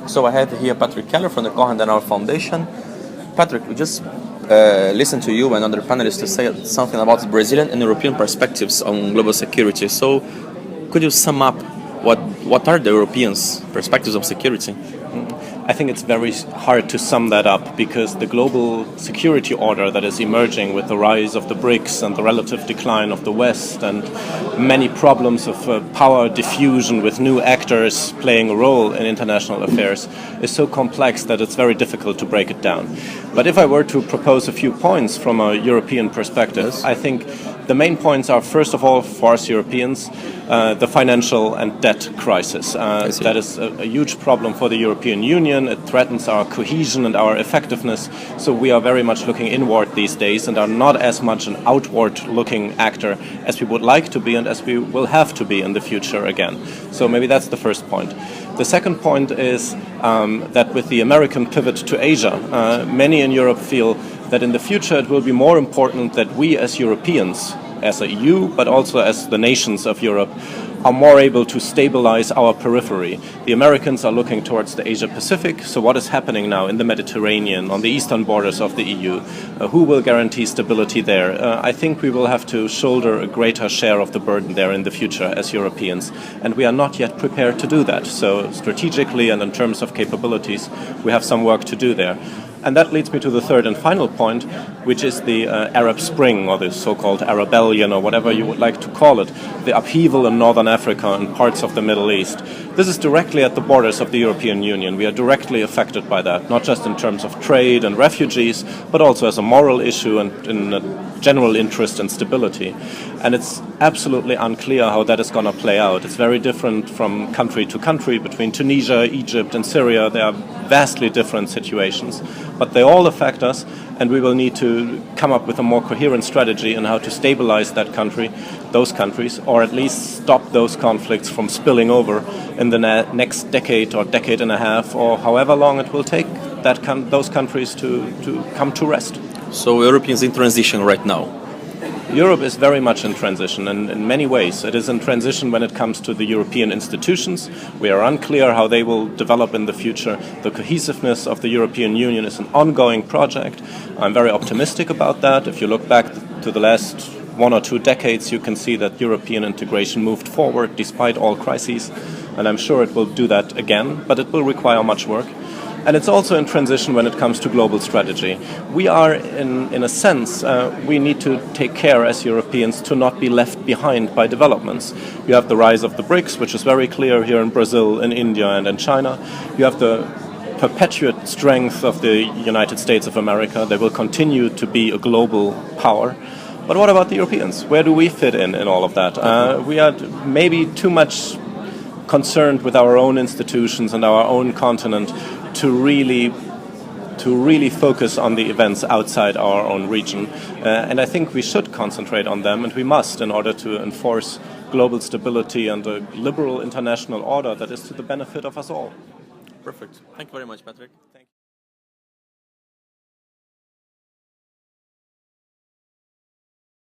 So I have here Patrick Keller from the Konrad Adenauer Foundation. Patrick, we just listened to you and other panelists to say something about Brazilian and European perspectives on global security. So could you sum up what are the Europeans' perspectives on security? I think it's very hard to sum that up because the global security order that is emerging with the rise of the BRICS and the relative decline of the West and many problems of power diffusion with new actors playing a role in international affairs is so complex that it's very difficult to break it down. But if I were to propose a few points from a European perspective, I think the main points are, first of all, for us Europeans, the financial and debt crisis. That is a huge problem for the European Union. It threatens our cohesion and our effectiveness. So we are very much looking inward these days and are not as much an outward-looking actor as we would like to be and as we will have to be in the future again. So maybe that's the first point. The second point is that with the American pivot to Asia, many in Europe feel that in the future it will be more important that we as Europeans, as a EU, but also as the nations of Europe, are more able to stabilize our periphery. The Americans are looking towards the Asia-Pacific, so what is happening now in the Mediterranean, on the eastern borders of the EU? Who will guarantee stability there? I think we will have to shoulder a greater share of the burden there in the future as Europeans, and we are not yet prepared to do that. So strategically and in terms of capabilities, we have some work to do there. And that leads me to the third and final point, which is the Arab Spring, or the so-called Arabellion, or whatever you would like to call it, the upheaval in Northern Africa and parts of the Middle East. This is directly at the borders of the European Union. We are directly affected by that, not just in terms of trade and refugees, but also as a moral issue and in a general interest and stability. And it's absolutely unclear how that is going to play out. It's very different from country to country. Between Tunisia, Egypt, and Syria, there are vastly different situations. But they all affect us, and we will need to come up with a more coherent strategy on how to stabilize that country, those countries, or at least stop those conflicts from spilling over in the next decade or decade and a half, or however long it will take those countries to come to rest. So Europeans in transition right now? Europe is very much in transition, and in many ways it is in transition when it comes to the European institutions. We are unclear how they will develop in the future. The cohesiveness of the European Union is an ongoing project. I'm very optimistic about that. If you look back to the last 1 or 2 decades, you can see that European integration moved forward despite all crises, and I'm sure it will do that again, but it will require much work. And it's also in transition when it comes to global strategy. We are, in a sense, we need to take care as Europeans to not be left behind by developments. You have the rise of the BRICS, which is very clear here in Brazil, in India, and in China. You have the perpetuate strength of the United States of America. They will continue to be a global power. But what about the Europeans? Where do we fit in all of that? We are maybe too much concerned with our own institutions and our own continent to really focus on the events outside our own region. And I think we should concentrate on them, and we must, in order to enforce global stability and a liberal international order that is to the benefit of us all. Perfect. Thank you very much, Patrick.